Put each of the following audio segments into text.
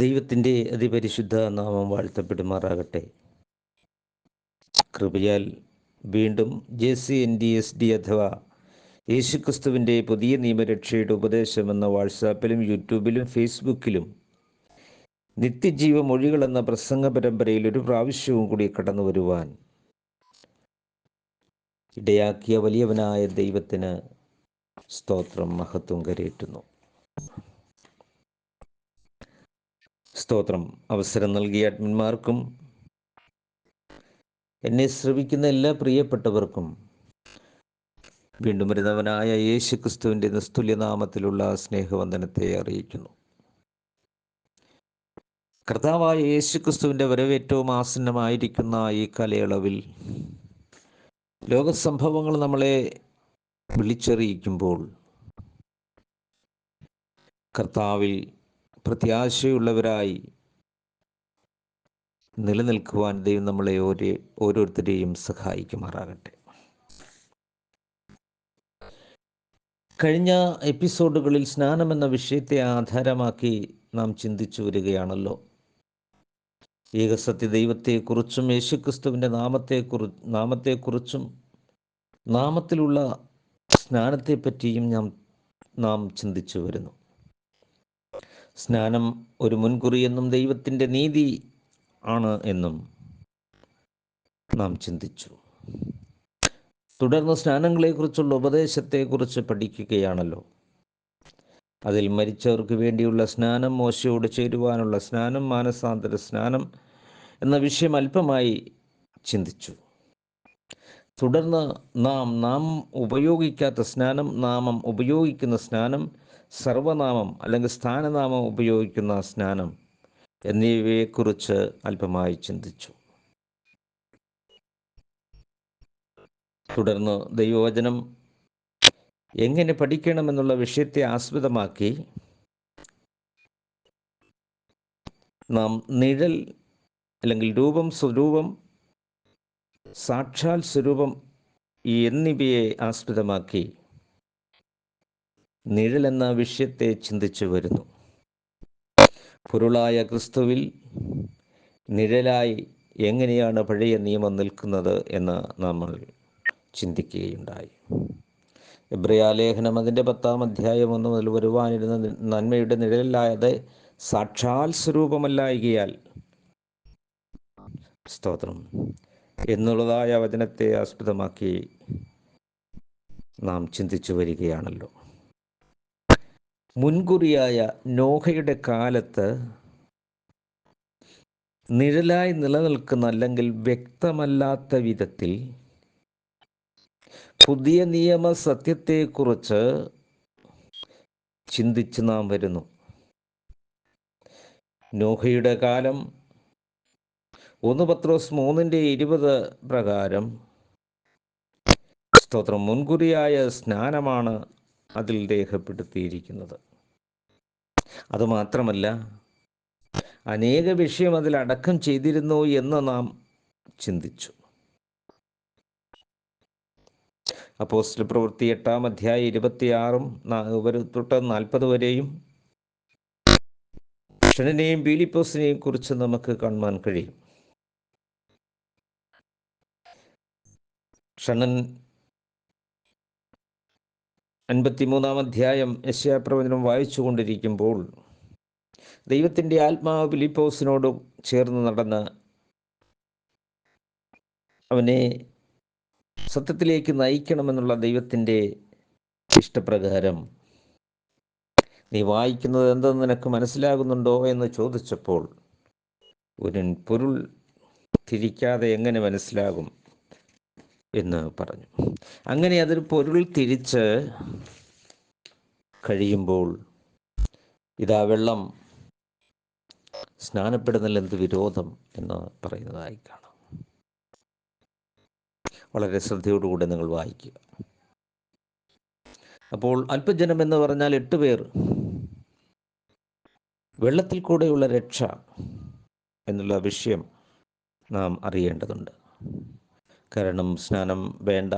ദൈവത്തിൻ്റെ അതിപരിശുദ്ധ നാമം വാഴ്ത്തപ്പെടുമാറാകട്ടെ. കൃപയാൽ വീണ്ടും JCNDSD അഥവാ യേശുക്രിസ്തുവിൻ്റെ പുതിയ നിയമരക്ഷയുടെ ഉപദേശം എന്ന വാട്സാപ്പിലും യൂട്യൂബിലും ഫേസ്ബുക്കിലും നിത്യജീവ മൊഴികൾ എന്ന പ്രസംഗ പരമ്പരയിൽ ഒരു പ്രാവശ്യവും കൂടി കടന്നു വരുവാൻ ഇടയാക്കിയ വലിയവനായ ദൈവത്തിന് സ്തോത്രം, മഹത്വം കരേറ്റുന്നു. സ്തോത്രം. അവസരം നൽകിയ അഡ്മിന്മാർക്കും എന്നെ ശ്രവിക്കുന്ന എല്ലാ പ്രിയപ്പെട്ടവർക്കും വീണ്ടും വരുന്നവനായ യേശുക്രിസ്തുവിൻ്റെ നിസ്തുല്യനാമത്തിലുള്ള സ്നേഹവന്ദനത്തെ അറിയിക്കുന്നു. കർത്താവായ യേശുക്രിസ്തുവിൻ്റെ വരവേറ്റവും ആസന്നമായിരിക്കുന്ന ഈ കാലയളവിൽ ലോകസംഭവങ്ങൾ നമ്മളെ വിളിച്ചറിയിക്കുമ്പോൾ കർത്താവിൽ പ്രത്യാശയുള്ളവരായി നിലനിൽക്കുവാൻ ദൈവം നമ്മളെ ഓരോരുത്തരെയും സഹായിക്കുമാറാകട്ടെ. കഴിഞ്ഞ എപ്പിസോഡുകളിൽ സ്നാനം എന്ന വിഷയത്തെ ആധാരമാക്കി നാം ചിന്തിച്ചു വരികയാണല്ലോ. ഏകസത്യ ദൈവത്തെക്കുറിച്ചും യേശുക്രിസ്തുവിൻ്റെ നാമത്തെക്കുറിച്ചും നാമത്തിലുള്ള സ്നാനത്തെപ്പറ്റിയും നാം ചിന്തിച്ചു വരുന്നു. സ്നാനം ഒരു മുൻകുറി എന്നും ദൈവത്തിൻ്റെ നീതി ആണ് എന്നും നാം ചിന്തിച്ചു. തുടർന്ന് സ്നാനങ്ങളെക്കുറിച്ചുള്ള ഉപദേശത്തെക്കുറിച്ച് പഠിക്കുകയാണല്ലോ. അതിൽ മരിച്ചവർക്ക് വേണ്ടിയുള്ള സ്നാനം, മോശയോട് ചേരുവാനുള്ള സ്നാനം, മാനസാന്തര സ്നാനം എന്ന വിഷയം അല്പമായി ചിന്തിച്ചു. തുടർന്ന് നാം ഉപയോഗിക്കാത്ത സ്നാനം, നാമം ഉപയോഗിക്കുന്ന സ്നാനം, സർവനാമം അല്ലെങ്കിൽ സ്ഥാനനാമം ഉപയോഗിക്കുന്ന സ്നാനം എന്നിവയെക്കുറിച്ച് അല്പമായി ചിന്തിച്ചു. തുടർന്ന് ദൈവവചനം എങ്ങനെ പഠിക്കണമെന്നുള്ള വിഷയത്തെ ആസ്പദമാക്കി നാം നിഴൽ അല്ലെങ്കിൽ രൂപം, സ്വരൂപം, സാക്ഷാൽ സ്വരൂപം എന്നിവയെ ആസ്പദമാക്കി നിഴൽ എന്ന വിഷയത്തെ ചിന്തിച്ചു വരുന്നു. പൊരുളായ ക്രിസ്തുവിൽ നിഴലായി എങ്ങനെയാണ് പഴയ നിയമം നിൽക്കുന്നത് എന്ന് നമ്മൾ ചിന്തിക്കുകയുണ്ടായി. എബ്രായലേഖനം അതിൻ്റെ 10-ാം അധ്യായം 1 മുതൽ വരുവാനിരുന്ന നന്മയുടെ നിഴലായത് സാക്ഷാൽ സ്വരൂപമല്ലായികയാൽ സ്തോത്രം എന്നുള്ളതായ വചനത്തെ ആസ്പദമാക്കി നാം ചിന്തിച്ചു വരികയാണല്ലോ. മുൻകുറിയായ നോഹയുടെ കാലത്ത് നിഴലായി നിലനിൽക്കുന്ന അല്ലെങ്കിൽ വ്യക്തമല്ലാത്ത വിധത്തിൽ പുതിയ നിയമ സത്യത്തെക്കുറിച്ച് ചിന്തിച്ച് നാം വരുന്നു. നോഹയുടെ കാലം 1 പത്രോസ് 3:20 പ്രകാരം സ്തോത്രം മുൻകുറിയായ സ്നാനമാണ് അതിൽ രേഖപ്പെടുത്തിയിരിക്കുന്നത്. അതുമാത്രമല്ല, അനേക വിഷയം അതിൽ അടക്കം ചെയ്തിരുന്നു എന്ന് നാം ചിന്തിച്ചു. അപ്പോസ്തല പ്രവൃത്തി 8-ാം അധ്യായം 26 തൊട്ട് 40 വരെയും ഷണ്ഡനെയും പീലിപ്പോസിനെയും കുറിച്ച് നമുക്ക് കാണുവാൻ കഴിയും. ഷണ്ഡൻ 53-ാം അധ്യായം യെശയ്യാപ്രവചനം വായിച്ചു കൊണ്ടിരിക്കുമ്പോൾ ദൈവത്തിൻ്റെ ആത്മാവ് പീലിപ്പോസിനോട് ചേർന്ന് നടന്ന് അവനെ സത്യത്തിലേക്ക് നയിക്കണമെന്നുള്ള ദൈവത്തിൻ്റെ ഇഷ്ടപ്രകാരം നീ വായിക്കുന്നത് എന്തെന്ന് നിനക്ക് മനസ്സിലാകുന്നുണ്ടോ എന്ന് ചോദിച്ചപ്പോൾ ഒരു പൊരുൾ തിരിക്കാതെ എങ്ങനെ മനസ്സിലാകും എന്ന് പറഞ്ഞു. അങ്ങനെ അതൊരു പൊരുൾ തിരിച്ച് കഴിയുമ്പോൾ ഇതാ വെള്ളം സ്നാനപ്പെടുന്നതിൽ എന്ത് വിരോധം എന്ന് പറയുന്നതായി കാണാം. വളരെ ശ്രദ്ധയോടുകൂടെ നിങ്ങൾ വായിക്കുക. അപ്പോൾ അല്പജനം എന്ന് പറഞ്ഞാൽ 8 പേർ വെള്ളത്തിൽ കൂടെയുള്ള രക്ഷ എന്നുള്ള വിഷയം നാം അറിയേണ്ടതുണ്ട്. കാരണം സ്നാനം വേണ്ട,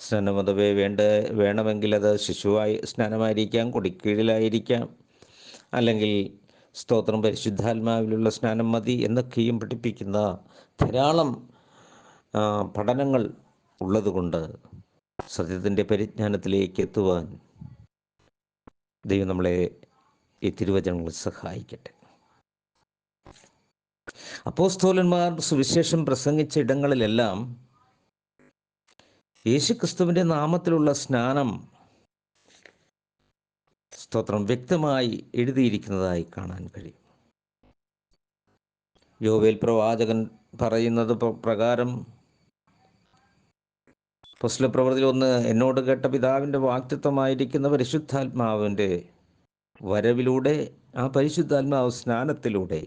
സ്നാനം അഥവേ വേണമെങ്കിൽ അത് ശിശുവായി സ്നാനമായിരിക്കാം, കൊടിക്കീഴിലായിരിക്കാം, അല്ലെങ്കിൽ സ്തോത്രം, പരിശുദ്ധാത്മാവിലുള്ള സ്നാനം മതി എന്നൊക്കെയും പഠിപ്പിക്കുന്ന ധാരാളം പഠനങ്ങൾ ഉള്ളതുകൊണ്ട് സത്യത്തിൻ്റെ പരിജ്ഞാനത്തിലേക്ക് എത്തുവാൻ ദൈവം നമ്മളെ ഈ തിരുവചനങ്ങൾ സഹായിക്കട്ടെ. അപ്പോസ്തലന്മാർ സുവിശേഷം പ്രസംഗിച്ച ഇടങ്ങളിലെല്ലാം യേശുക്രിസ്തുവിൻ്റെ നാമത്തിലുള്ള സ്നാനം സ്തോത്രം വ്യക്തമായി എഴുതിയിരിക്കുന്നതായി കാണാൻ കഴിയും. യോവേൽ പ്രവാചകൻ പറയുന്നത് പ്രകാരം അപ്പോസ്തലപ്രവൃത്തിയിൽ 1 എന്നോട് കേട്ട പിതാവിൻ്റെ വാഗ്ദത്തമായിരിക്കുന്ന പരിശുദ്ധാത്മാവിൻ്റെ വരവിലൂടെ, ആ പരിശുദ്ധാത്മാവ് സ്നാനത്തിലൂടെ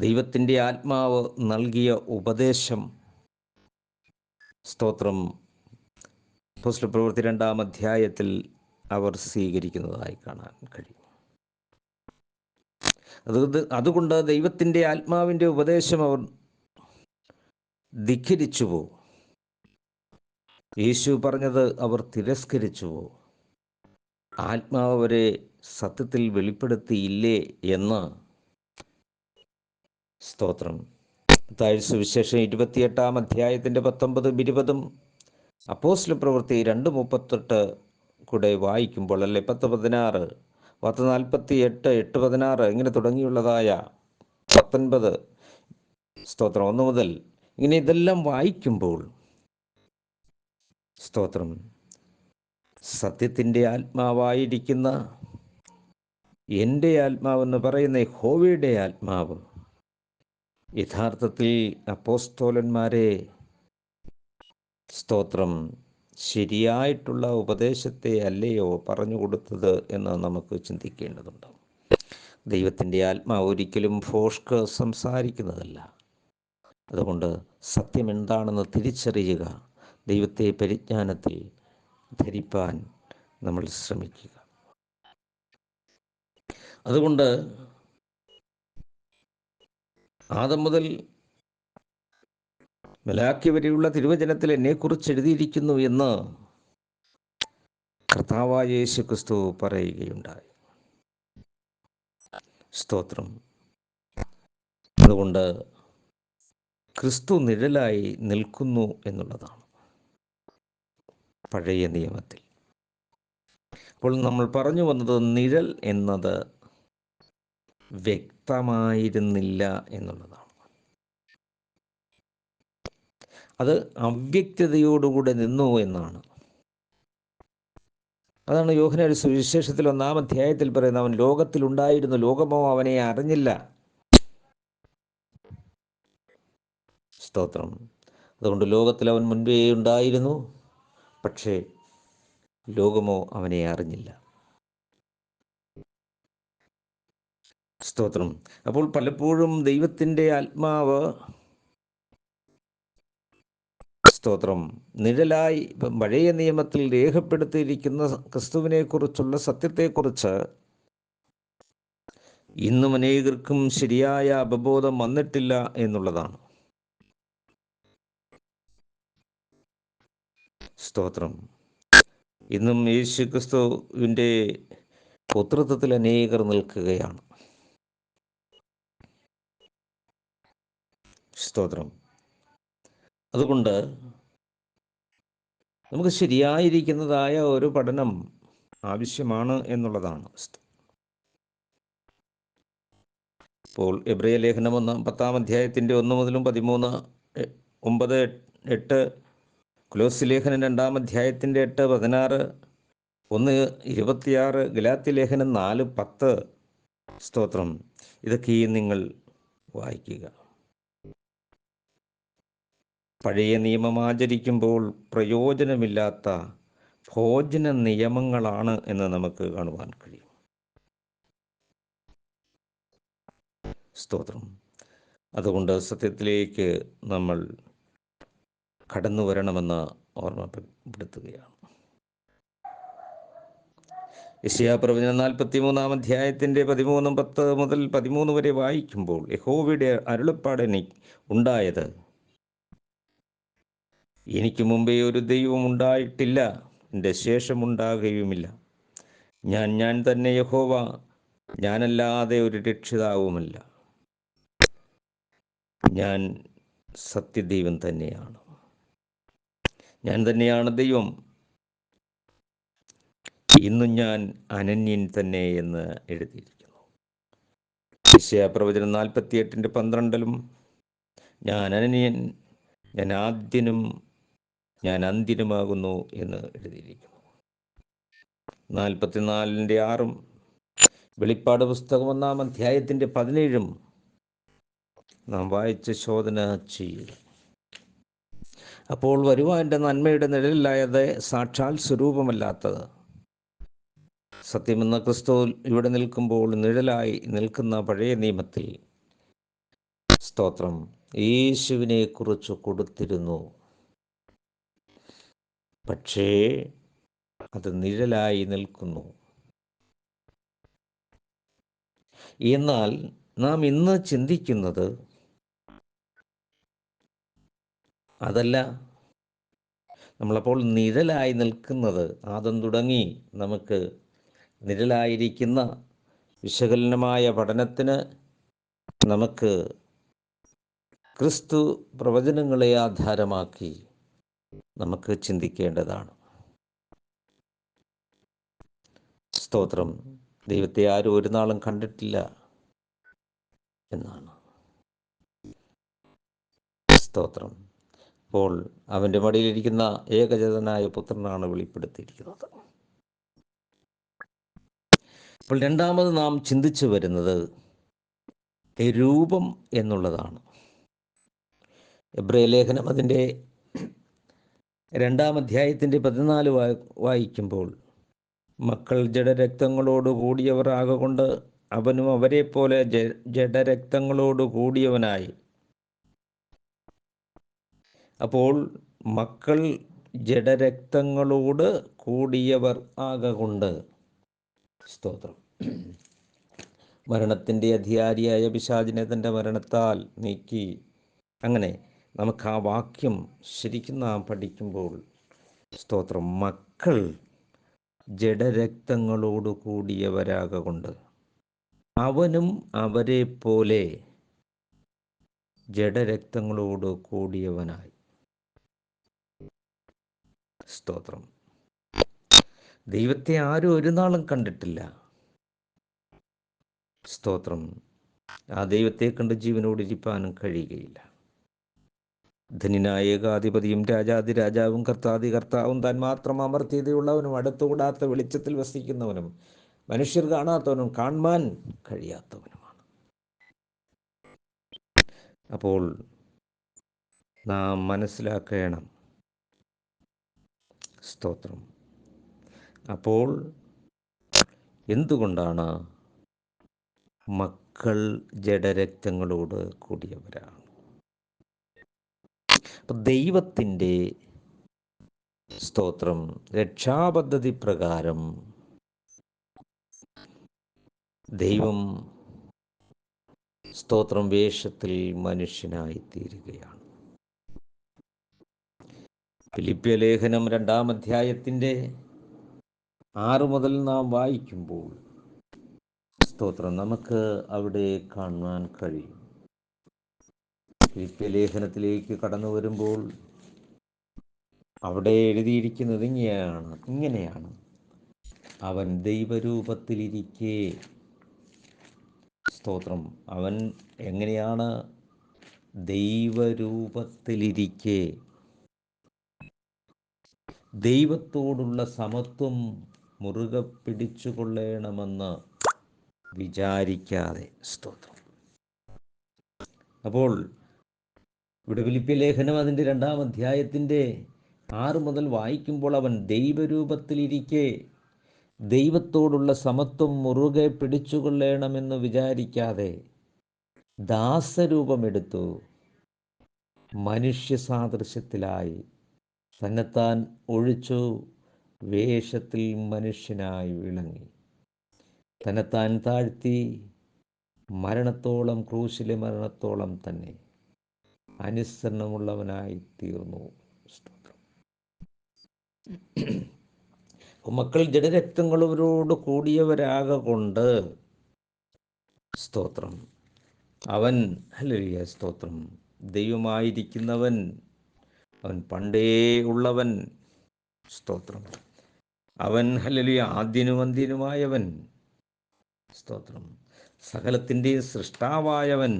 ദൈവത്തിൻ്റെ ആത്മാവ് നൽകിയ ഉപദേശം സ്തോത്രം അപ്പോസ്തലപ്രവൃത്തി 2-ാം അധ്യായത്തിൽ അവർ സ്വീകരിക്കുന്നതായി കാണാൻ കഴിയും. അതുകൊണ്ട് ദൈവത്തിൻ്റെ ആത്മാവിൻ്റെ ഉപദേശം അവർ ധിഖരിച്ചുവോ, യേശു പറഞ്ഞത് അവർ തിരസ്കരിച്ചുവോ, ആത്മാവ് അവരെ സത്യത്തിൽ വെളിപ്പെടുത്തിയില്ലേ എന്ന് സ്തോത്രം മത്തായി സുവിശേഷം 28-ാം അധ്യായത്തിൻ്റെ 19-20 അപ്പോസ്തലപ്രവൃത്തി 2:38 കൂടെ വായിക്കുമ്പോൾ, അല്ലെ 10:16, 10:48, 8:16 ഇങ്ങനെ തുടങ്ങിയുള്ളതായ 19 സ്തോത്രം 1 മുതൽ ഇങ്ങനെ ഇതെല്ലാം വായിക്കുമ്പോൾ സ്തോത്രം സത്യത്തിൻ്റെ ആത്മാവായിരിക്കുന്ന എൻ്റെ ആത്മാവെന്ന് പറയുന്ന യഹോവയുടെ ആത്മാവ് യഥാർത്ഥത്തിൽ അപ്പോസ്തലന്മാരെ സ്തോത്രം ശരിയായിട്ടുള്ള ഉപദേശത്തെ അല്ലയോ പറഞ്ഞു കൊടുത്തത് എന്ന് നമുക്ക് ചിന്തിക്കേണ്ടതുണ്ട്. ദൈവത്തിൻ്റെ ആത്മാവ് ഒരിക്കലും ഫോഷ്ക്ക് സംസാരിക്കുന്നതല്ല. അതുകൊണ്ട് സത്യം എന്താണെന്ന് തിരിച്ചറിയുക, ദൈവത്തെ പരിജ്ഞാനത്തിൽ ധരിപ്പാൻ നമ്മൾ ശ്രമിക്കുക. അതുകൊണ്ട് ആദം മുതൽ മലാക്കി വരെയുള്ള തിരുവചനത്തിൽ എന്നെക്കുറിച്ച് എഴുതിയിരിക്കുന്നു എന്ന് കർത്താവായ യേശുക്രിസ്തു പറയുകയുണ്ടായി. സ്തോത്രം. അതുകൊണ്ട് ക്രിസ്തു നിഴലായി നിൽക്കുന്നു എന്നുള്ളതാണ് പഴയ നിയമത്തിൽ. അപ്പോൾ നമ്മൾ പറഞ്ഞു വന്നത് നിഴൽ എന്നത് വ്യക്തമായിരുന്നില്ല എന്നുള്ളതാണ്. അത് അവ്യക്തതയോടുകൂടെ നിന്നു എന്നാണ്. അതാണ് യോഹന്നാന്റെ സുവിശേഷത്തിൽ 1-ാം അധ്യായത്തിൽ പറയുന്നത്, അവൻ ലോകത്തിലുണ്ടായിരുന്നു, ലോകമോ അവനെ അറിഞ്ഞില്ല. സ്തോത്രം. അതുകൊണ്ട് ലോകത്തിൽ അവൻ മുൻപേ ഉണ്ടായിരുന്നു, പക്ഷേ ലോകമോ അവനെ അറിഞ്ഞില്ല. സ്തോത്രം. അപ്പോൾ പലപ്പോഴും ദൈവത്തിൻ്റെ ആത്മാവ് സ്തോത്രം നിഴലായി പഴയ നിയമത്തിൽ രേഖപ്പെടുത്തിയിരിക്കുന്ന ക്രിസ്തുവിനെ കുറിച്ചുള്ള സത്യത്തെക്കുറിച്ച് ഇന്നും അനേകർക്കും ശരിയായ അവബോധം വന്നിട്ടില്ല എന്നുള്ളതാണ്. സ്തോത്രം. ഇന്നും യേശു ക്രിസ്തുവിൻ്റെ പുത്രത്വത്തിൽ അനേകർ നിൽക്കുകയാണ്. സ്തോത്രം. അതുകൊണ്ട് നമുക്ക് ശരിയായിരിക്കുന്നതായ ഒരു പഠനം ആവശ്യമാണ് എന്നുള്ളതാണ്. ഇപ്പോൾ എബ്രായ ലേഖനം 10-ാം അധ്യായത്തിൻ്റെ 1 മുതലും 13, 9, 8, കൊലോസ്യ ലേഖനം 2-ാം അധ്യായത്തിൻ്റെ 8, 16, 1, 26, ഗലാത്യ ലേഖനം 4, 10 സ്തോത്രം ഇതൊക്കെയും നിങ്ങൾ വായിക്കുക. പഴയ നിയമം ആചരിക്കുമ്പോൾ പ്രയോജനമില്ലാത്ത ഭോജന നിയമങ്ങളാണ് എന്ന് നമുക്ക് കാണുവാൻ കഴിയും. സ്തോത്രം. അതുകൊണ്ട് സത്യത്തിലേക്ക് നമ്മൾ കടന്നു വരണമെന്ന് ഓർമ്മപ്പെടുത്തുകയാണ്. യെശയ്യാപ്രവചനം 43-ാം അധ്യായത്തിൻ്റെ 13, 10 മുതൽ 13 വരെ വായിക്കുമ്പോൾ, യഹോവയുടെ അരുളപ്പാട് ഉണ്ടായത്, എനിക്ക് മുമ്പേ ഒരു ദൈവം ഉണ്ടായിട്ടില്ല, എൻ്റെ ശേഷമുണ്ടാകുകയുമില്ല. ഞാൻ തന്നെ യഹോവ, ഞാനല്ലാതെ ഒരു രക്ഷിതാവുമല്ല, ഞാൻ സത്യദൈവം തന്നെയാണ്, ഞാൻ തന്നെയാണ് ദൈവം, ഇന്നും ഞാൻ അനന്യൻ തന്നെ എന്ന് എഴുതിയിരിക്കുന്നു. യെശയ്യാപ്രവചനം 48:12 ഞാൻ അനന്യൻ, ഞാൻ ആദ്യനും ഞാൻ അന്ത്യനുമാകുന്നു എന്ന് എഴുതിയിരിക്കുന്നു. 44:6 വെളിപ്പാട് പുസ്തകം 1-ാം അധ്യായത്തിൻ്റെ 17 നാം വായിച്ച് ശോധന ചെയ്യുക. അപ്പോൾ വരുവാൻ്റെ നന്മയുടെ നിഴലിലായത് സാക്ഷാൽ സ്വരൂപമല്ലാത്തത് സത്യമെന്ന ക്രിസ്തു ഇവിടെ നിൽക്കുമ്പോൾ നിഴലായി നിൽക്കുന്ന പഴയ നിയമത്തിൽ സ്തോത്രം യേശുവിനെ കുറിച്ച് കൊടുത്തിരുന്നു. പക്ഷേ അത് നിഴലായി നിൽക്കുന്നു. എന്നാൽ നാം ഇന്ന് ചിന്തിക്കുന്നത് അതല്ല. നമ്മളപ്പോൾ നിഴലായി നിൽക്കുന്നത് ആദ്യം തുടങ്ങി നമുക്ക് നിഴലായിരിക്കുന്ന വിശകലനമായ പഠനത്തിന് നമുക്ക് ക്രിസ്തു പ്രവചനങ്ങളെ ആധാരമാക്കി നമുക്ക് ചിന്തിക്കേണ്ടതാണ്. സ്തോത്രം ദൈവത്തെ ആരും ഒരു നാളും കണ്ടിട്ടില്ല എന്നാണ്. സ്തോത്രം അപ്പോൾ അവൻ്റെ മടിയിലിരിക്കുന്ന ഏകജാതനായ പുത്രനാണ് വെളിപ്പെടുത്തിയിരിക്കുന്നത്. അപ്പോൾ രണ്ടാമത് നാം ചിന്തിച്ചു വരുന്നത് രൂപം എന്നുള്ളതാണ്. എബ്രായ ലേഖനം അതിൻ്റെ 2-ാം അധ്യായത്തിൻ്റെ 14 വായിക്കുമ്പോൾ മക്കൾ ജഡരക്തങ്ങളോട് കൂടിയവർ ആകൊണ്ട് അവനും അവരെ പോലെ ജഡരക്തങ്ങളോട് കൂടിയവനായി. അപ്പോൾ മക്കൾ ജഡരക്തങ്ങളോട് കൂടിയവർ ആകൊണ്ട് സ്തോത്രം മരണത്തിൻ്റെ അധികാരിയായ പിശാചിനെ തൻ്റെ മരണത്താൽ നീക്കി. അങ്ങനെ നമുക്ക് ആ വാക്യം ശരിക്കും നാം പഠിക്കുമ്പോൾ സ്തോത്രം മക്കൾ ജഡരക്തങ്ങളോട് കൂടിയവരാകൊണ്ട് അവനും അവരെ പോലെ ജഡരക്തങ്ങളോട് കൂടിയവനായി. സ്തോത്രം ദൈവത്തെ ആരും ഒരു നാളും കണ്ടിട്ടില്ല. സ്തോത്രം ആ ദൈവത്തെ കണ്ട് ജീവനോടിരിപ്പാനും കഴിയുകയില്ല. ധന്യനായ ഏകാധിപതിയും രാജാതിരാജാവും കർത്താവും താൻ മാത്രം അമർത്യതയുള്ളവനും അടുത്തുകൂടാത്ത വെളിച്ചത്തിൽ വസിക്കുന്നവനും മനുഷ്യർ കാണാത്തവനും കാണാൻ കഴിയാത്തവനുമാണ്. അപ്പോൾ നാം മനസ്സിലാക്കണം സ്തോത്രം അപ്പോൾ എന്തുകൊണ്ടാണ് മക്കൾ ജഡരക്തങ്ങളോട് കൂടിയവരാണ്? അപ്പം ദൈവത്തിൻ്റെ സ്തോത്രം രക്ഷാപദ്ധതി പ്രകാരം ദൈവം സ്തോത്രം വേഷത്തിൽ മനുഷ്യനായി തീരുകയാണ്. ഫിലിപ്പിയ ലേഖനം 2-ാം അധ്യായത്തിൻ്റെ 6 മുതൽ നാം വായിക്കുമ്പോൾ സ്തോത്രം നമുക്ക് അവിടെ കാണുവാൻ കഴിയും. ഫിലിപ്പിയ ലേഖനത്തിലേക്ക് കടന്നു വരുമ്പോൾ അവിടെ എഴുതിയിരിക്കുന്നത് ഇങ്ങനെയാണ് അവൻ ദൈവരൂപത്തിലിരിക്കെ. സ്തോത്രം അവൻ എങ്ങനെയാണ്? ദൈവരൂപത്തിലിരിക്കെ ദൈവത്തോടുള്ള സമത്വം മുറുകെ പിടിച്ചുകൊള്ളണമെന്ന് വിചാരിക്കാതെ. സ്തോത്രം അപ്പോൾ ഇവിടെ ഫിലിപ്പിയ ലേഖനം അതിൻ്റെ 2-ാം അധ്യായത്തിൻ്റെ 6 മുതൽ വായിക്കുമ്പോൾ അവൻ ദൈവരൂപത്തിലിരിക്കെ ദൈവത്തോടുള്ള സമത്വം മുറുകെ പിടിച്ചുകൊള്ളണമെന്ന് വിചാരിക്കാതെ ദാസരൂപമെടുത്തു, മനുഷ്യ സാദൃശ്യത്തിലായി, തന്നെത്താൻ ഒഴിച്ചു, വേഷത്തിൽ മനുഷ്യനായി വിളങ്ങി, തന്നെത്താൻ താഴ്ത്തി, മരണത്തോളം, ക്രൂശിലെ മരണത്തോളം തന്നെ അനുസരണമുള്ളവനായി തീർന്നു. മക്കൾ ജഡരക്തങ്ങളവരോട് കൂടിയവരാകൊണ്ട് സ്തോത്രം. അവൻ, ഹല്ലേലൂയ, സ്തോത്രം, ദൈവമായിരിക്കുന്നവൻ, അവൻ പണ്ടേ ഉള്ളവൻ. സ്തോത്രം. അവൻ, ഹല്ലേലൂയ, ആദ്യനും അന്ത്യനുമായവൻ. സ്തോത്രം. സകലത്തിൻ്റെയും സൃഷ്ടാവായവൻ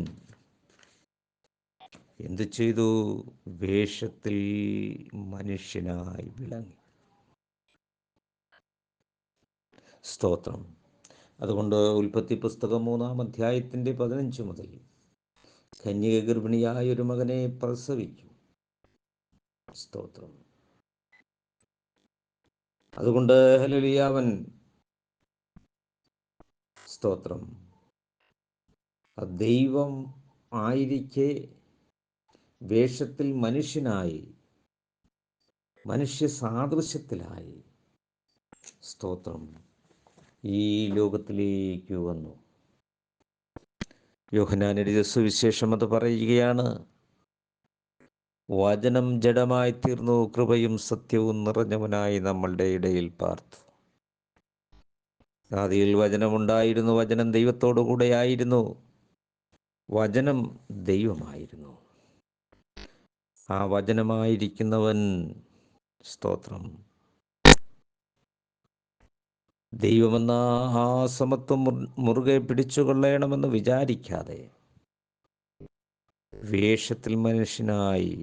എന്തു ചെയ്തു? വേഷത്തിൽ മനുഷ്യനായി വിളങ്ങി. സ്തോത്രം. അതുകൊണ്ട് ഉൽപ്പത്തി പുസ്തകം 3-ാം അധ്യായത്തിൻ്റെ 15 മുതൽ കന്യക ഗർഭിണിയായ ഒരു മകനെ പ്രസവിക്കും. സ്തോത്രം. അതുകൊണ്ട് ഹല്ലേലൂയ, അവൻ, സ്തോത്രം, ദൈവം ആയിരിക്കെ വേഷത്തിൽ മനുഷ്യനായി, മനുഷ്യ സാദൃശ്യത്തിലായി, സ്തോത്രം, ഈ ലോകത്തിലേക്ക് വന്നു. യോഹന്നാൻ എഴുതിയ സുവിശേഷം അത് പറയുകയാണ്, വചനം ജഡമായി തീർന്നു, കൃപയും സത്യവും നിറഞ്ഞവനായി നമ്മളുടെ ഇടയിൽ പാർത്തു. ആദിയിൽ വചനമുണ്ടായിരുന്നു, വചനം ദൈവത്തോടു കൂടെയായിരുന്നു, വചനം ദൈവമായിരുന്നു. ആ വചനമായിരിക്കുന്നവൻ, സ്തോത്രം, ദൈവമെന്ന ആ സമത്വം മുറുകെ പിടിച്ചുകൊള്ളണമെന്ന് വിചാരിക്കാതെ വേഷത്തിൽ മനുഷ്യനായി,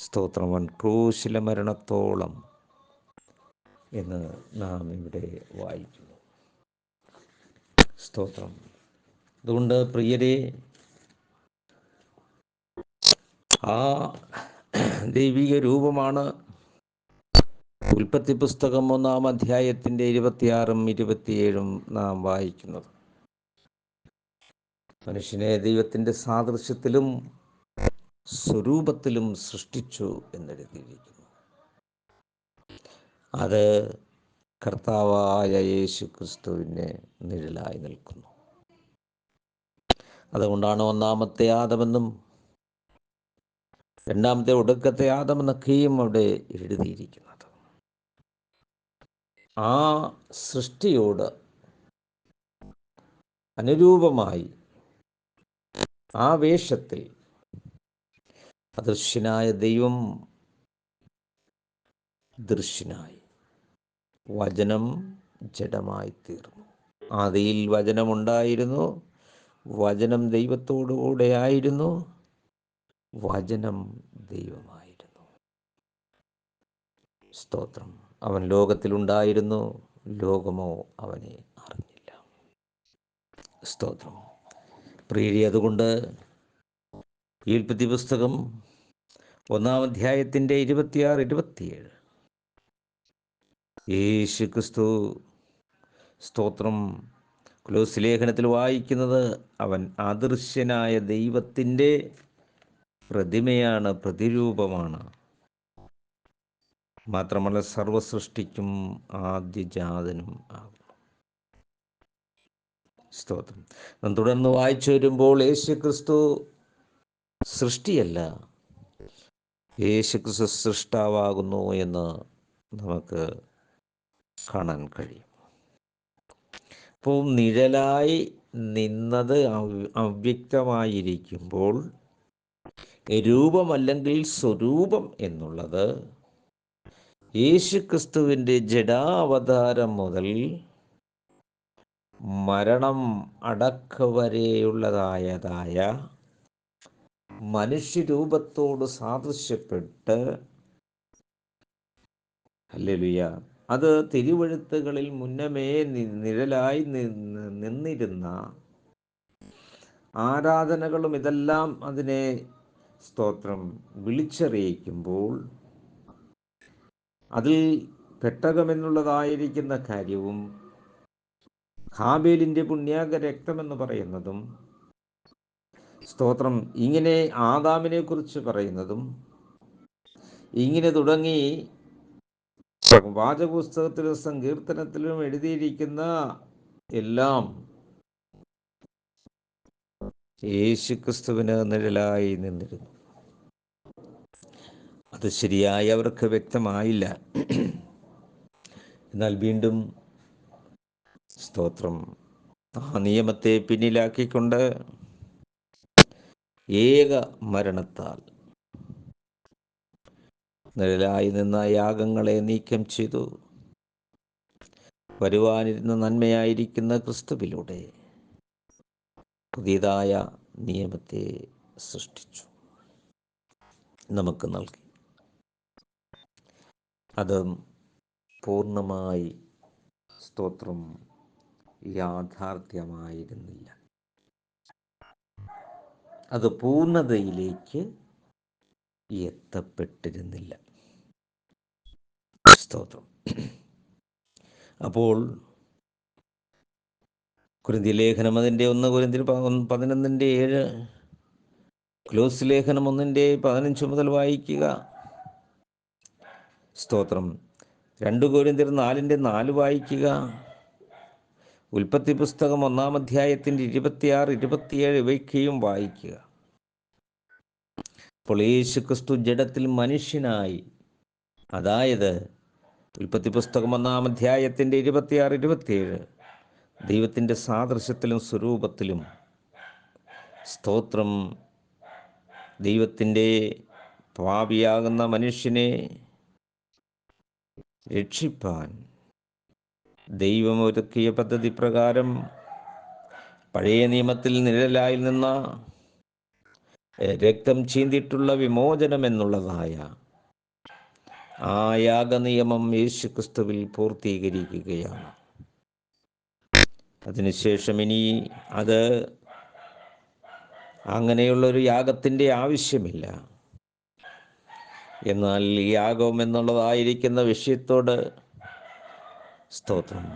സ്തോത്രം, അവൻ ക്രൂശിലെ മരണത്തോളം എന്ന് നാം ഇവിടെ വായിക്കുന്നു. സ്തോത്രം. അതുകൊണ്ട് പ്രിയരെ, ആ ദൈവിക രൂപമാണ് ഉൽപ്പത്തി പുസ്തകം 1-ാം അധ്യായത്തിൻ്റെ 26-ഉം 27-ഉം നാം വായിക്കുന്നത്. മനുഷ്യനെ ദൈവത്തിൻ്റെ സാദൃശ്യത്തിലും സ്വരൂപത്തിലും സൃഷ്ടിച്ചു എന്നെഴുതിയിരിക്കുന്നു. അത് കർത്താവായ യേശു ക്രിസ്തുവിനെ നിഴലായി നിൽക്കുന്നു. അതുകൊണ്ടാണ് ഒന്നാമത്തെ ആദമെന്നും രണ്ടാമത്തെ ഒടുക്കത്തെ ആദമെന്നൊക്കെയും അവിടെ എഴുതിയിരിക്കുന്നത്. ആ സൃഷ്ടിയോട് അനുരൂപമായി, ആ വേഷത്തിൽ അദൃശ്യനായ ദൈവം ദൃശ്യനായി, വചനം ജഡമായി തീർന്നു. ആദിയിൽ വചനമുണ്ടായിരുന്നു, വചനം ദൈവത്തോടുകൂടെ ആയിരുന്നു, വചനം ദൈവമായിരുന്നു. സ്തോത്രം. അവൻ ലോകത്തിലുണ്ടായിരുന്നു, ലോകമോ അവനെ അറിഞ്ഞില്ല. സ്തോത്രം. പ്രിയരെ, അതുകൊണ്ട് ഈ ഉൽപ്പത്തി പുസ്തകം 1-ാം അധ്യായത്തിൻ്റെ 26-27 യേശു ക്രിസ്തു, സ്തോത്രം, കൊലോസ്യ ലേഖനത്തിൽ വായിക്കുന്നത്, അവൻ അദൃശ്യനായ ദൈവത്തിൻ്റെ പ്രതിമയാണ്, പ്രതിരൂപമാണ്. മാത്രമല്ല സർവസൃഷ്ടിക്കും ആദ്യജാതനും ആകുന്നു. സ്തോത്രം. തുടർന്ന് വായിച്ചു വരുമ്പോൾ യേശു ക്രിസ്തു സൃഷ്ടിയല്ല, യേശു ക്രിസ്തു സൃഷ്ടാവാകുന്നു എന്ന് നമുക്ക് കാണാൻ കഴിയും. അപ്പോൾ നിഴലായി നിന്നത് അവ്യക്തമായിരിക്കുമ്പോൾ രൂപമല്ലെങ്കിൽ സ്വരൂപം എന്നുള്ളത് യേശു ക്രിസ്തുവിൻ്റെ ജഡാവതാരം മുതൽ മരണം അടക്കവരെയുള്ളതായ മനുഷ്യരൂപത്തോട് സാദൃശ്യപ്പെട്ട്, ഹല്ലേലൂയ, അത് തിരുവെഴുത്തുകളിൽ മുന്നമേ നിഴലായി നിന്നിരുന്ന ആരാധനകളും ഇതെല്ലാം അതിനെ, സ്തോത്രം, വിളിച്ചറിയിക്കുമ്പോൾ അതിൽ പെട്ടകമെന്നുള്ളതായിരിക്കുന്ന കാര്യവും ഹാബേലിൻ്റെ പുണ്യാഗ രക്തമെന്ന് പറയുന്നതും, സ്തോത്രം, ഇങ്ങനെ ആദാമിനെ കുറിച്ച് പറയുന്നതും, ഇങ്ങനെ തുടങ്ങി വാചകപുസ്തകത്തിലും സങ്കീർത്തനത്തിലും എഴുതിയിരിക്കുന്ന എല്ലാം യേശുക്രിസ്തുവിന് നിഴലായി നിന്നിരുന്നു. അത് ശരിയായി അവർക്ക് വ്യക്തമായില്ല. എന്നാൽ വീണ്ടും, സ്തോത്രം, ആ നിയമത്തെ പിന്നിലാക്കിക്കൊണ്ട് ഏക മരണത്താൽ നിഴലായി നിന്ന യാഗങ്ങളെ നീക്കം ചെയ്തു. വരുവാനിരുന്ന നന്മയായിരിക്കുന്ന ക്രിസ്തുവിലൂടെ പുതിയതായ നിയമത്തെ സൃഷ്ടിച്ചു, നമുക്ക് നൽകി. അത് പൂർണ്ണമായി സ്തോത്രം യാഥാർത്ഥ്യമായിരുന്നില്ല. അത് പൂർണ്ണതയിലേക്ക് എത്തപ്പെട്ടിരുന്നില്ല. സ്തോത്രം. അപ്പോൾ കൊരിന്ത്യർ ലേഖനം അതിൻ്റെ 1 കൊരിന്ത്യർ 11:7, കൊലോസ്യ ലേഖനം 1:15 മുതൽ വായിക്കുക. സ്തോത്രം. 2 കൊരിന്ത്യർ 4:4 വായിക്കുക. ഉൽപ്പത്തി പുസ്തകം 1-ാം അധ്യായത്തിൻ്റെ 26, 27 ഇവയ്ക്കെയും വായിക്കുക. അപ്പോൾ യേശു ക്രിസ്തു ജഡത്തിൽ മനുഷ്യനായി, അതായത് ഉൽപ്പത്തി പുസ്തകം 1-ാം അധ്യായത്തിൻ്റെ 26, 27 ദൈവത്തിൻ്റെ സാദൃശ്യത്തിലും സ്വരൂപത്തിലും സ്തോത്രം ദൈവത്തിൻ്റെ പാപിയാകുന്ന മനുഷ്യനെ രക്ഷിപ്പാൻ ദൈവം ഒരുക്കിയ പദ്ധതി പ്രകാരം പഴയ നിയമത്തിൽ നിഴലായി നിന്ന രക്തം ചീന്തിയിട്ടുള്ള വിമോചനം എന്നുള്ളതായ ആ യാഗനിയമം യേശു ക്രിസ്തുവിൽ പൂർത്തീകരിക്കുകയാണ്. അതിനുശേഷം ഇനി അത് അങ്ങനെയുള്ളൊരു യാഗത്തിൻ്റെ ആവശ്യമില്ല. എന്നാൽ ഈ യാഗം എന്നുള്ളതായിരിക്കുന്ന വിഷയത്തോട് സ്തോത്രം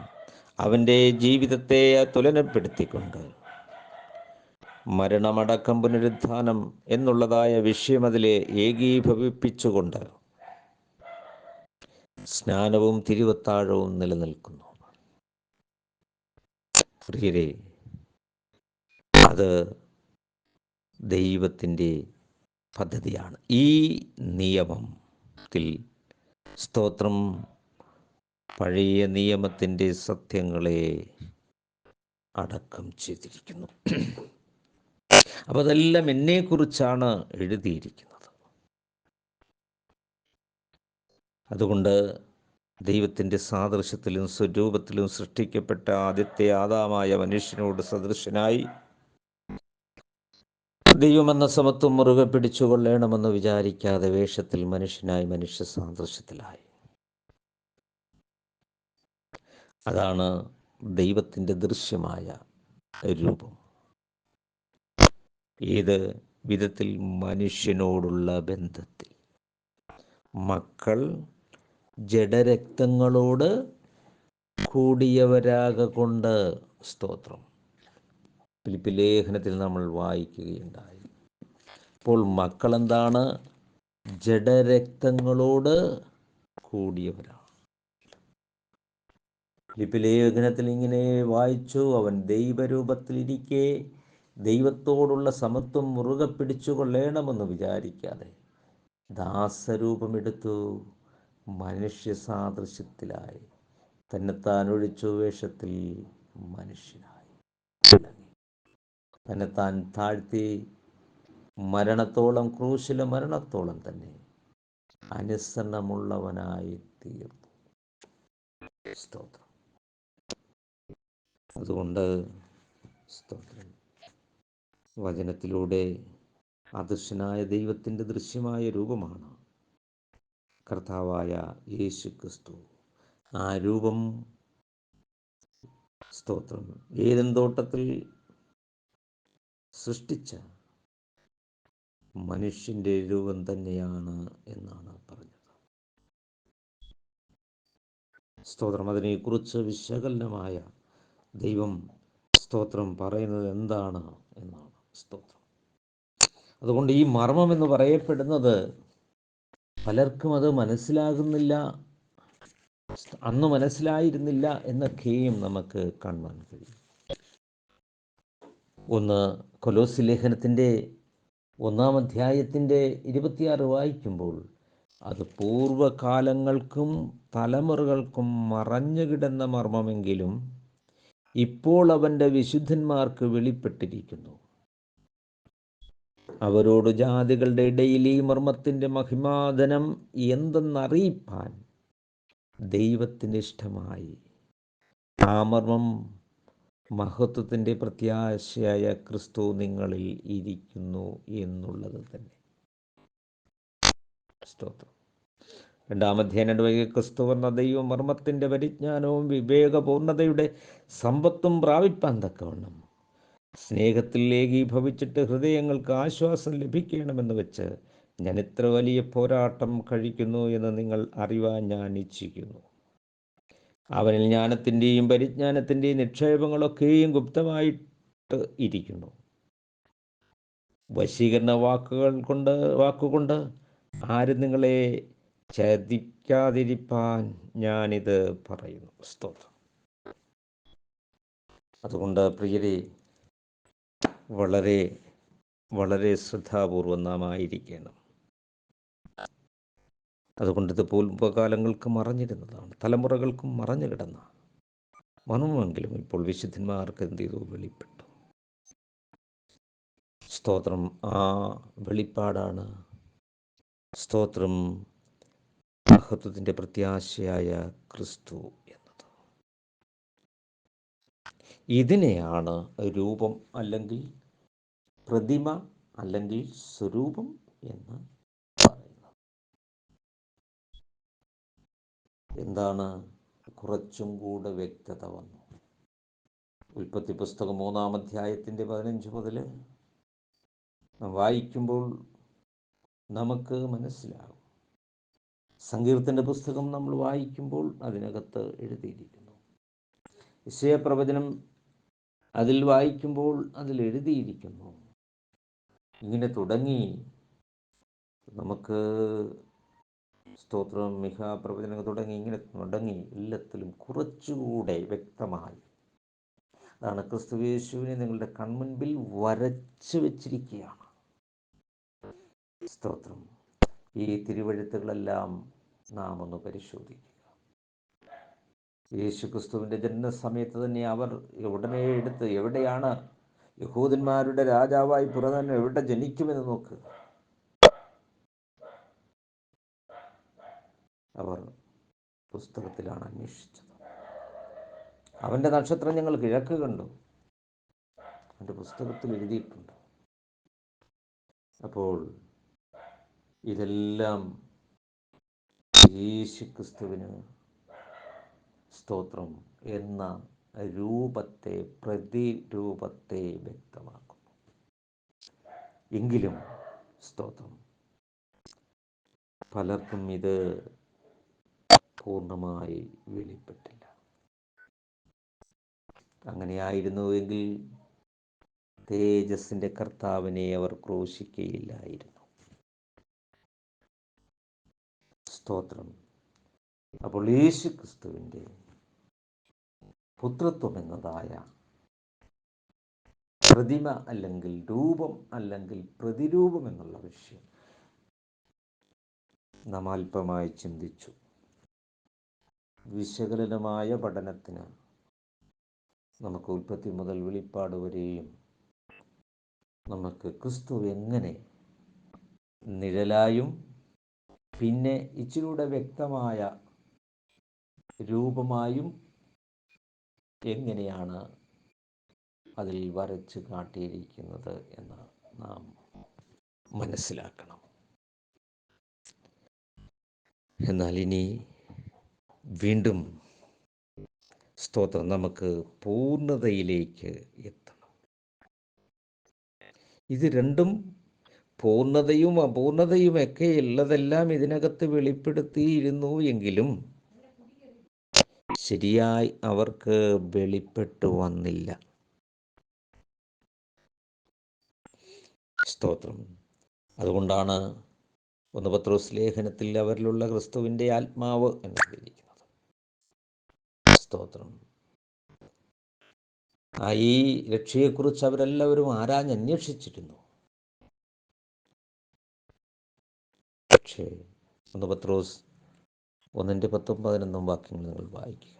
അവൻ്റെ ജീവിതത്തെ തുലനപ്പെടുത്തിക്കൊണ്ട് മരണമടക്കം പുനരുത്ഥാനം എന്നുള്ളതായ വിഷയം അതിലെ ഏകീഭവിപ്പിച്ചുകൊണ്ട് സ്നാനവും തിരുവത്താഴവും നിലനിൽക്കുന്നു. പ്രിയരെ, അത് ദൈവത്തിൻ്റെ പദ്ധതിയാണ്. ഈ നിയമത്തിൽ സ്തോത്രം പഴയ നിയമത്തിൻ്റെ സത്യങ്ങളെ അടക്കം ചെയ്തിരിക്കുന്നു. അപ്പോൾ അതെല്ലാം എന്നെക്കുറിച്ചാണ് എഴുതിയിരിക്കുന്നത്. അതുകൊണ്ട് ദൈവത്തിൻ്റെ സാദൃശ്യത്തിലും സ്വരൂപത്തിലും സൃഷ്ടിക്കപ്പെട്ട ആദ്യത്തെ ആദാമായ മനുഷ്യനോട് സദൃശനായി ദൈവമെന്ന സമത്വം മുറുകെ പിടിച്ചുകൊള്ളണമെന്ന് വിചാരിക്കാതെ വേഷത്തിൽ മനുഷ്യനായി മനുഷ്യ സാദൃശ്യത്തിലായി. അതാണ് ദൈവത്തിൻ്റെ ദൃശ്യമായ രൂപം. ഏത് വിധത്തിൽ? മനുഷ്യനോടുള്ള ബന്ധത്തിൽ. മക്കൾ ജഡരക്തങ്ങളോട് കൂടിയവരാകൊണ്ട് സ്തോത്രം ഫിലിപ്പി ലേഖനത്തിൽ നമ്മൾ വായിക്കുകയുണ്ടായി. അപ്പോൾ മക്കളെന്താണ്? ജഡരക്തങ്ങളോട് കൂടിയവരാണ്. ഫിലിപ്പി ലേഖനത്തിൽ ഇങ്ങനെ വായിച്ചു, അവൻ ദൈവരൂപത്തിലിരിക്കെ ദൈവത്തോടുള്ള സമത്വം മുറുകെ പിടിച്ചുകൊള്ളണമെന്ന് വിചാരിക്കാതെ ദാസരൂപമെടുത്തു, മനുഷ്യ സാദൃശ്യത്തിലായി, തന്നെത്താൻ ഒഴിച്ചു, വേഷത്തിൽ മനുഷ്യനായി, തന്നെത്താൻ താഴ്ത്തി, മരണത്തോളം, ക്രൂശിലെ മരണത്തോളം തന്നെ അനുസരണമുള്ളവനായി തീർന്നു. സ്തോത്രം. അതുകൊണ്ട് സ്തോത്രം വചനത്തിലൂടെ അദൃശ്യനായ ദൈവത്തിൻ്റെ ദൃശ്യമായ രൂപമാണ് കർത്താവായ യേശു ക്രിസ്തു. ആ രൂപം സ്തോത്രം ഏദൻ തോട്ടത്തിൽ സൃഷ്ടിച്ച മനുഷ്യൻ്റെ രൂപം തന്നെയാണ് എന്നാണ് പറഞ്ഞത്. സ്തോത്രം. അതിനെക്കുറിച്ച് വിശകലനമായ ദൈവം സ്തോത്രം പറയുന്നത് എന്താണ് എന്നാണ്. സ്തോത്രം. അതുകൊണ്ട് ഈ മർമ്മം എന്ന് പറയപ്പെടുന്നത് പലർക്കും അത് മനസ്സിലാകുന്നില്ല, അന്ന് മനസ്സിലായിരുന്നില്ല എന്നൊക്കെയും നമുക്ക് കാണാൻ കഴിയും. 1 കൊലോസ്യ ലേഖനത്തിൻ്റെ 1-ാം അധ്യായത്തിൻ്റെ 26 വായിക്കുമ്പോൾ അത് പൂർവ്വകാലങ്ങൾക്കും തലമുറകൾക്കും മറഞ്ഞു കിടന്ന മർമ്മമെങ്കിലും ഇപ്പോൾ അവൻ്റെ വിശുദ്ധന്മാർക്ക് വെളിപ്പെട്ടിരിക്കുന്നു. അവരോട് ജാതികളുടെ ഇടയിൽ ഈ മർമ്മത്തിൻ്റെ മഹിമാധനം എന്തെന്നറിയിപ്പാൻ ദൈവത്തിന് ഇഷ്ടമായി. ആ മർമ്മം മഹത്വത്തിൻ്റെ പ്രത്യാശയായ ക്രിസ്തു നിങ്ങളിൽ ഇരിക്കുന്നു എന്നുള്ളത് തന്നെ. സ്തോത്രം. 2-ാം അധ്യായം ക്രിസ്തു എന്ന ദൈവം മർമ്മത്തിൻ്റെ പരിജ്ഞാനവും വിവേകപൂർണതയുടെ സമ്പത്തും പ്രാപിപ്പാൻ തക്കവണ്ണം സ്നേഹത്തിൽ ഏകീഭവിച്ചിട്ട് ഹൃദയങ്ങൾക്ക് ആശ്വാസം ലഭിക്കണമെന്ന് വെച്ച് ഞാൻ ഇത്ര വലിയ പോരാട്ടം കഴിക്കുന്നു എന്ന് നിങ്ങൾ അറിവാൻ ഞാൻ ഇച്ഛിക്കുന്നു. അവനിൽ ജ്ഞാനത്തിൻ്റെയും പരിജ്ഞാനത്തിൻ്റെയും നിക്ഷേപങ്ങളൊക്കെയും ഗുപ്തമായിട്ട് ഇരിക്കുന്നു. വശീകരണ വാക്കുകൊണ്ട് ആരും നിങ്ങളെ ചതിക്കാതിരിപ്പാൻ ഞാനിത് പറയുന്നു. സ്തോത്രം. അതുകൊണ്ട് പ്രിയരെ, വളരെ വളരെ ശ്രദ്ധാപൂർവം നാം ആയിരിക്കണം. അതുകൊണ്ട് ഇത് പൂർവ്വകാലങ്ങൾക്ക് മറഞ്ഞിരുന്നതാണ്, തലമുറകൾക്കും മറഞ്ഞു കിടന്ന മർമ്മമെങ്കിലും ഇപ്പോൾ വിശുദ്ധന്മാർക്ക് എന്ത് ചെയ്തു? വെളിപ്പെട്ടു. സ്തോത്രം. ആ വെളിപ്പാടാണ് സ്തോത്രം മഹത്വത്തിൻ്റെ പ്രത്യാശയായ ക്രിസ്തു എന്നത്. ഇതിനെയാണ് രൂപം അല്ലെങ്കിൽ പ്രതിമ അല്ലെങ്കിൽ സ്വരൂപം എന്ന് പറയുന്നത്. എന്താണ്? കുറച്ചും കൂടെ വ്യക്തത വന്നു. ഉൽപ്പത്തി പുസ്തകം 3-ാം അധ്യായത്തിൻ്റെ 15 മുതൽ വായിക്കുമ്പോൾ നമുക്ക് മനസ്സിലാകും. സങ്കീർത്തന പുസ്തകം നമ്മൾ വായിക്കുമ്പോൾ അതിനകത്ത് എഴുതിയിരിക്കുന്നു. യെശയ്യാ-പ്രവചനം അതിൽ വായിക്കുമ്പോൾ അതിൽ എഴുതിയിരിക്കുന്നു. ഇങ്ങനെ തുടങ്ങി നമുക്ക് സ്തോത്രം മിഖാ-പ്രവചനം തുടങ്ങി ഇങ്ങനെ തുടങ്ങി എല്ലാത്തിലും കുറച്ചുകൂടെ വ്യക്തമായി. അതാണ് ക്രിസ്തുയേശുവിനെ നിങ്ങളുടെ കൺമുൻപിൽ വരച്ചു വെച്ചിരിക്കുകയാണ്. സ്തോത്രം. ഈ തിരുവെഴുത്തുകളെല്ലാം നാം ഒന്ന് പരിശോധിക്കുക. യേശു ക്രിസ്തുവിൻ്റെ ജനനസമയത്ത് തന്നെ അവർ ഉടനെ എടുത്ത് എവിടെയാണ് യഹൂദന്മാരുടെ രാജാവായി പിറന്നവൻ എവിടെ ജനിക്കുമെന്ന് നോക്കുക. അവർ പുസ്തകത്തിലാണ് അന്വേഷിച്ചത്. അവൻ്റെ നക്ഷത്രം ഞങ്ങൾ കിഴക്ക് കണ്ടു, അവൻ്റെ പുസ്തകത്തിൽ എഴുതിയിട്ടുണ്ട്. അപ്പോൾ ഇതെല്ലാം യേശു ക്രിസ്തുവിന് സ്തോത്രം എന്ന രൂപത്തെ പ്രതിരൂപത്തെ വ്യക്തമാക്കുന്നു. എങ്കിലും സ്തോത്രം പലർക്കും ഇത് പൂർണ്ണമായി വെളിപ്പെട്ടില്ല. അങ്ങനെയായിരുന്നുവെങ്കിൽ തേജസ്സിൻ്റെ കർത്താവിനെ അവർ ക്രൂശിക്കുകയില്ലായിരുന്നു. സ്തോത്രം. അപ്പോൾ യേശു ക്രിസ്തുവിൻ്റെ പുത്രത്വം എന്നതായ പ്രതിമ അല്ലെങ്കിൽ രൂപം അല്ലെങ്കിൽ പ്രതിരൂപം എന്നുള്ള വിഷയം നാം അല്പമായി ചിന്തിച്ചു. വിശകലനമായ പഠനത്തിന് നമുക്ക് ഉൽപ്പത്തി മുതൽ വെളിപ്പാട് വരെയും നമുക്ക് ക്രിസ്തു എങ്ങനെ നിഴലായും പിന്നെ ഇച്ചിരൂടെ വ്യക്തമായ രൂപമായും എങ്ങനെയാണ് അതിൽ വരച്ച് കാട്ടിയിരിക്കുന്നത് എന്ന് നാം മനസ്സിലാക്കണം. എന്നാൽ ഇനി വീണ്ടും സ്തോത്രം നമുക്ക് പൂർണ്ണതയിലേക്ക് എത്തണം. ഇത് രണ്ടും പൂർണ്ണതയും അപൂർണതയുമൊക്കെ ഉള്ളതെല്ലാം ഇതിനകത്ത് വെളിപ്പെടുത്തിയിരുന്നു എങ്കിലും ശരിയായി അവർക്ക് വെളിപ്പെട്ടു വന്നില്ല. സ്തോത്രം. അതുകൊണ്ടാണ് 1 പത്രോസ് ലേഖനത്തിൽ അവരിലുള്ള ക്രിസ്തുവിൻ്റെ ആത്മാവ് എന്നെഴുതിയിരിക്കുന്നത്. സ്തോത്രം. ഈ രക്ഷയെക്കുറിച്ച് അവരെല്ലാവരും ആരാഞ്ഞന്വേഷിച്ചിരുന്നു. പക്ഷേ 1 പത്രോസ് 1:10-11 വാക്യങ്ങൾ നിങ്ങൾ വായിക്കുക.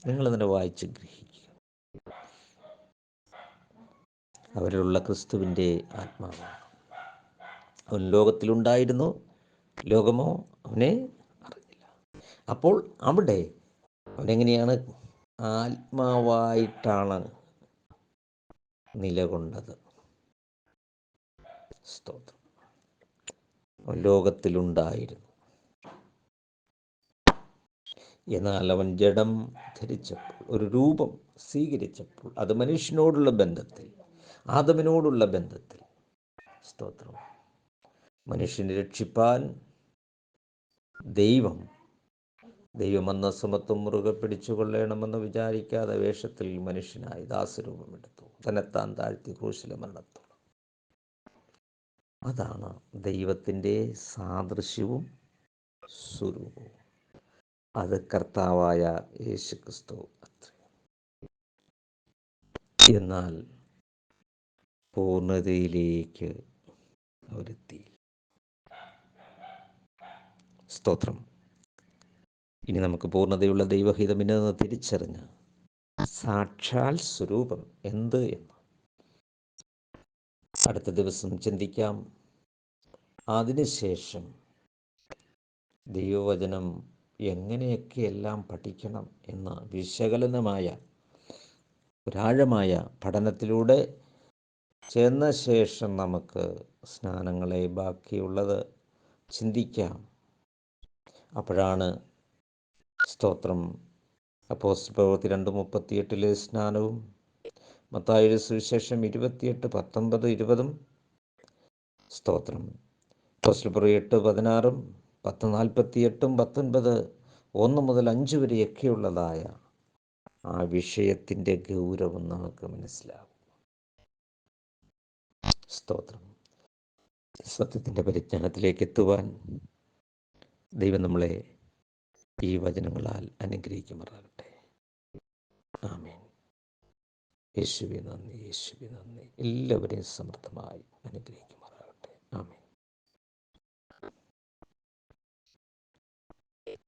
നിങ്ങളതിനെ വായിച്ച് ഗ്രഹിക്കുക. അവരിലുള്ള ക്രിസ്തുവിൻ്റെ ആത്മാവാണ്. അവൻ ലോകത്തിലുണ്ടായിരുന്നു, ലോകമോ അവനെ അറിഞ്ഞില്ല. അപ്പോൾ അവിടെ അവനെങ്ങനെയാണ് ആത്മാവായിട്ടാണ് നിലകൊണ്ടത്. സ്തോത്രം. അവൻ ലോകത്തിലുണ്ടായിരുന്നു, എന്നാൽ അവൻ ജഡം ധരിച്ചപ്പോൾ, ഒരു രൂപം സ്വീകരിച്ചപ്പോൾ, അത് മനുഷ്യനോടുള്ള ബന്ധത്തിൽ, ആദമിനോടുള്ള ബന്ധത്തിൽ, സ്തോത്രം, മനുഷ്യനെ രക്ഷിപ്പാൻ ദൈവം എന്ന സമത്വം മുറുകെ പിടിച്ചു കൊള്ളണമെന്ന് വിചാരിക്കാതെ വേഷത്തിൽ മനുഷ്യനായി ദാസരൂപമെടുത്തു, തന്നെത്താൻ താഴ്ത്തി ക്രൂശിലെ മരണത്തോളം. അതാണ് ദൈവത്തിൻ്റെ സാദൃശ്യവും സ്വരൂപവും. അത് കർത്താവായ യേശുക്രിസ്തു അത്രേ. എന്നാൽ പൂർണ്ണതയിലേക്ക് അവരെത്തി. സ്തോത്രം. ഇനി നമുക്ക് പൂർണ്ണതയുള്ള ദൈവഹിതമിനെന്ന് തിരിച്ചറിഞ്ഞ് സാക്ഷാൽ സ്വരൂപം എന്ത് എന്ന് അടുത്ത ദിവസം ചിന്തിക്കാം. അതിനുശേഷം ദൈവവചനം എങ്ങനെയൊക്കെ എല്ലാം പഠിക്കണം എന്ന വിശകലനമായ ഒരാഴമായ പഠനത്തിലൂടെ ചെന്ന ശേഷം നമുക്ക് സ്നാനങ്ങളെ ബാക്കിയുള്ളത് ചിന്തിക്കാം. അപ്പോഴാണ് സ്തോത്രം അപ്പോസ്തല പ്രവൃത്തി 2:38 സ്നാനവും, മത്തായിയുടെ സുവിശേഷം 28:19, 20, സ്തോത്രം അപ്പോസ്തല പ്രവൃത്തി 8:16, 10:48, 19, 1 മുതൽ 5 വരെയൊക്കെയുള്ളതായ ആ വിഷയത്തിൻ്റെ ഗൗരവം നമുക്ക് മനസ്സിലാകും. സ്തോത്രം. സത്യത്തിൻ്റെ പരിജ്ഞാനത്തിലേക്ക് എത്തുവാൻ ദൈവം നമ്മളെ ഈ വചനങ്ങളാൽ അനുഗ്രഹിക്കുമാറാകട്ടെ. ആമേൻ. യേശുവേ നന്ദി, യേശുവേ നന്ദി. എല്ലാവരെയും സമൃദ്ധമായി അനുഗ്രഹിക്കുമാറാകട്ടെ. ആമേൻ.